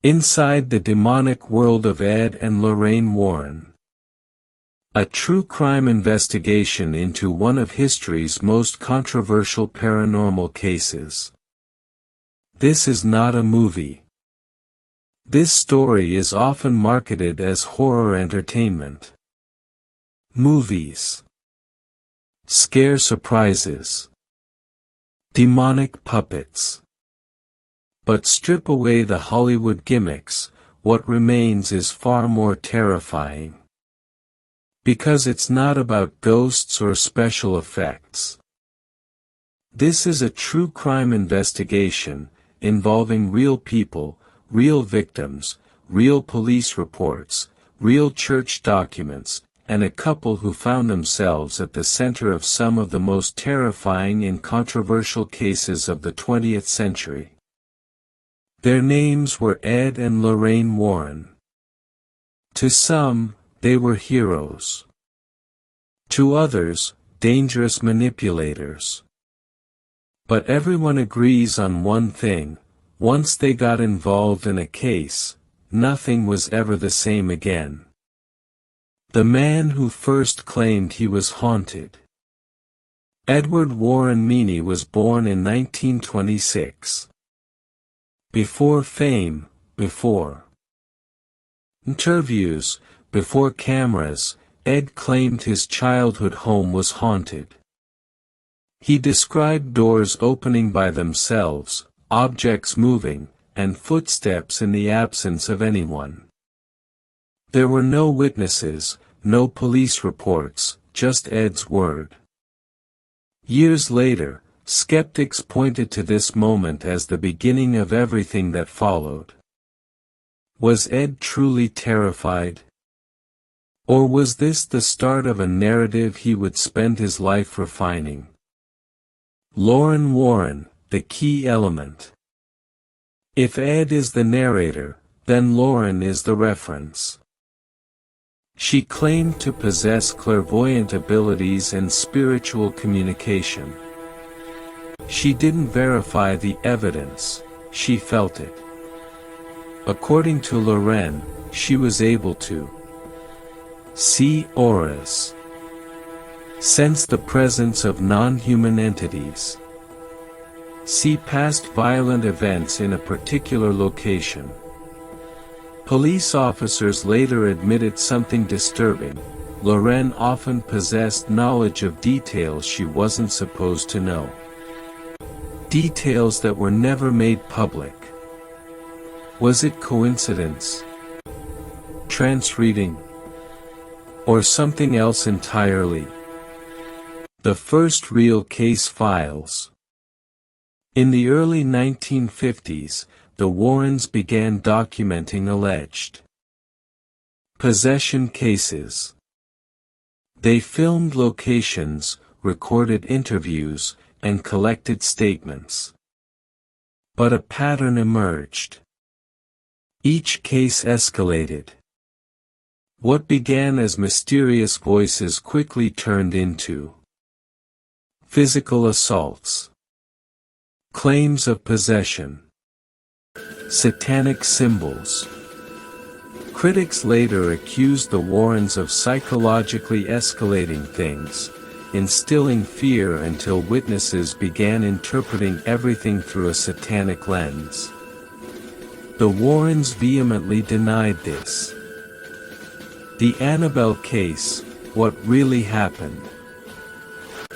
Inside the Demonic World of Ed and Lorraine Warren. A true crime investigation into one of history's most controversial paranormal cases. This is not a movie. This story is often marketed as horror entertainment. Movies. Scare surprises. Demonic puppets. But strip away the Hollywood gimmicks, what remains is far more terrifying. Because it's not about ghosts or special effects. This is a true crime investigation, involving real people, real victims, real police reports, real church documents, and a couple who found themselves at the center of some of the most terrifying and controversial cases of the 20th century. Their names were Ed and Lorraine Warren. To some, they were heroes. To others, dangerous manipulators. But everyone agrees on one thing: once they got involved in a case, nothing was ever the same again. The man who first claimed he was haunted. Edward Warren Meany was born in 1926. Before fame, before interviews, before cameras, Ed claimed his childhood home was haunted. He described doors opening by themselves, objects moving, and footsteps in the absence of anyone. There were no witnesses, no police reports, just Ed's word. Years later, skeptics pointed to this moment as the beginning of everything that followed. Was Ed truly terrified? Or was this the start of a narrative he would spend his life refining? Lorraine Warren, the key element. If Ed is the narrator, then Lorraine is the reference. She claimed to possess clairvoyant abilities and spiritual communication. She didn't verify the evidence, she felt it. According to Lorraine, she was able to see auras, sense the presence of non-human entities, see past violent events in a particular location. Police officers later admitted something disturbing: Lorraine often possessed knowledge of details she wasn't supposed to know. Details that were never made public. Was it coincidence? Trance reading? Or something else entirely? The first real case files. In the early 1950s, the Warrens began documenting alleged possession cases. They filmed locations, recorded interviews, and collected statements. But a pattern emerged. Each case escalated. What began as mysterious voices quickly turned into physical assaults, claims of possession, satanic symbols. Critics later accused the Warrens of psychologically escalating things, instilling fear until witnesses began interpreting everything through a satanic lens. The Warrens vehemently denied this. The Annabelle case: what really happened?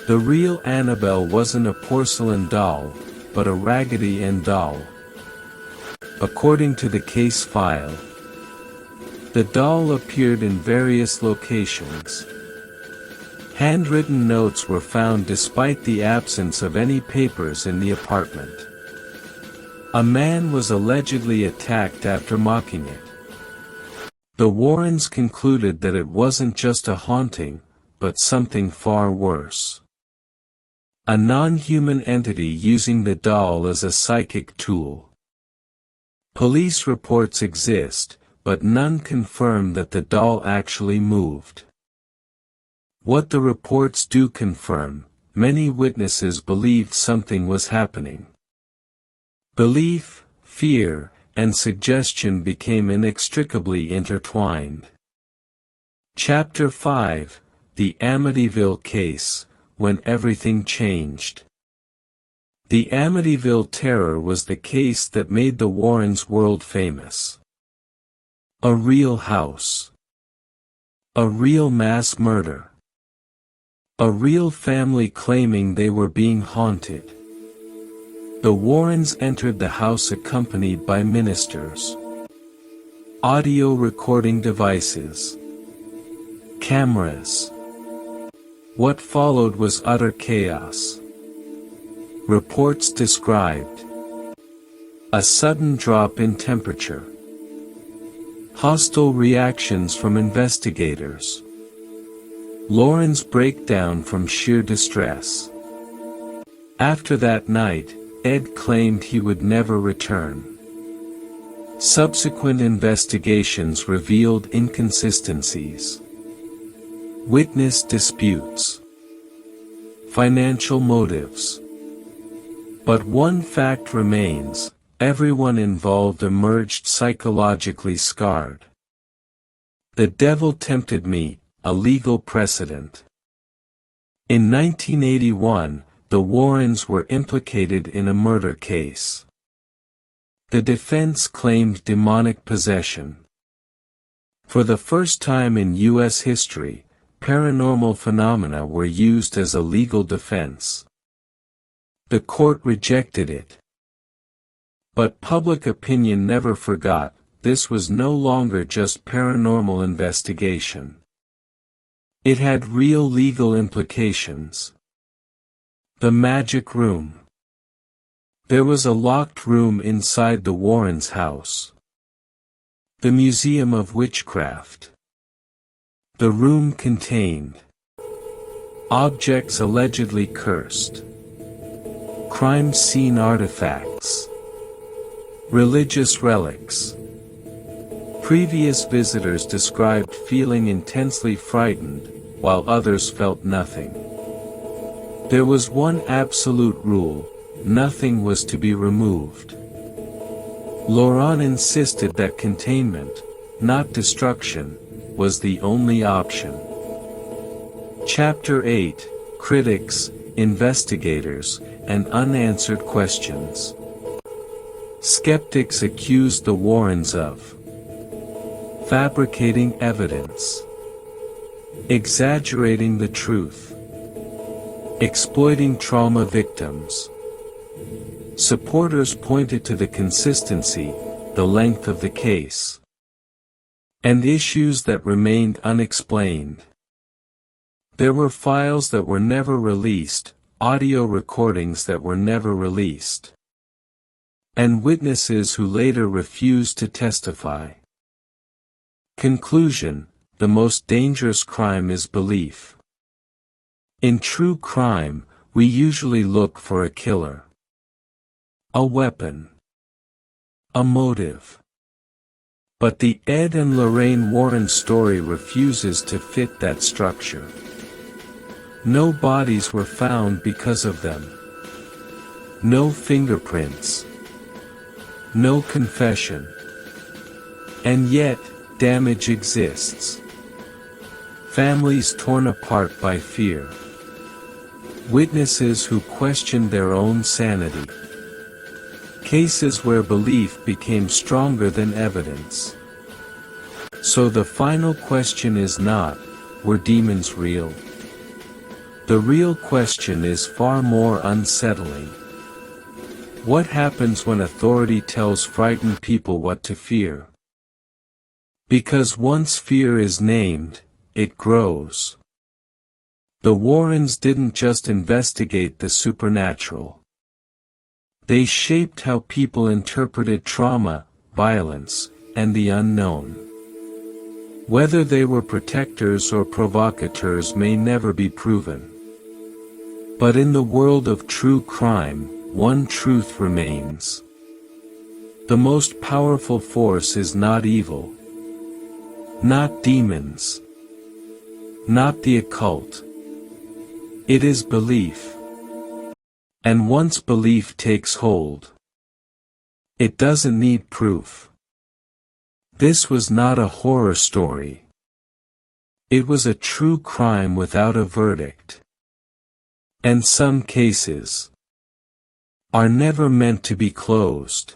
The real Annabelle wasn't a porcelain doll, but a Raggedy Ann doll. According to the case file, the doll appeared in various locations. Handwritten notes were found despite the absence of any papers in the apartment. A man was allegedly attacked after mocking it. The Warrens concluded that it wasn't just a haunting, but something far worse. A non-human entity using the doll as a psychic tool. Police reports exist, but none confirm that the doll actually moved. What the reports do confirm: many witnesses believed something was happening. Belief, fear, and suggestion became inextricably intertwined. Chapter 5: The Amityville Case, When Everything Changed. The Amityville Terror was the case that made the Warrens world famous. A real house. A real mass murder. A real family claiming they were being haunted. The Warrens entered the house accompanied by ministers, audio recording devices, cameras. What followed was utter chaos. Reports described a sudden drop in temperature, hostile reactions from investigators, Lauren's breakdown from sheer distress. After that night, Ed claimed he would never return. Subsequent investigations revealed inconsistencies, witness disputes, financial motives. But one fact remains: everyone involved emerged psychologically scarred. The devil tempted me, a legal precedent. In 1981, the Warrens were implicated in a murder case. The defense claimed demonic possession. For the first time in U.S. history, paranormal phenomena were used as a legal defense. The court rejected it. But public opinion never forgot, this was no longer just paranormal investigation. It had real legal implications. The magic room. There was a locked room inside the Warrens' house. The Museum of Witchcraft. The room contained objects allegedly cursed, crime scene artifacts, religious relics. Previous visitors described feeling intensely frightened, while others felt nothing. There was one absolute rule: nothing was to be removed. Lorraine insisted that containment, not destruction, was the only option. Chapter 8: Critics, Investigators, and Unanswered Questions. Skeptics accused the Warrens of fabricating evidence, exaggerating the truth, exploiting trauma victims. Supporters pointed to the consistency, the length of the case, and issues that remained unexplained. There were files that were never released, audio recordings that were never released, and witnesses who later refused to testify. Conclusion: the most dangerous crime is belief. In true crime, we usually look for a killer, a weapon, a motive. But the Ed and Lorraine Warren story refuses to fit that structure. No bodies were found because of them. No fingerprints. No confession. And yet, damage exists. Families torn apart by fear. Witnesses who questioned their own sanity. Cases where belief became stronger than evidence. So the final question is not, were demons real? The real question is far more unsettling. What happens when authority tells frightened people what to fear? Because once fear is named, it grows. The Warrens didn't just investigate the supernatural. They shaped how people interpreted trauma, violence, and the unknown. Whether they were protectors or provocateurs may never be proven. But in the world of true crime, one truth remains. The most powerful force is not evil. Not demons. Not the occult. It is belief. And once belief takes hold, It doesn't need proof. This was not a horror story. It was a true crime without a verdict. And some cases are never meant to be closed.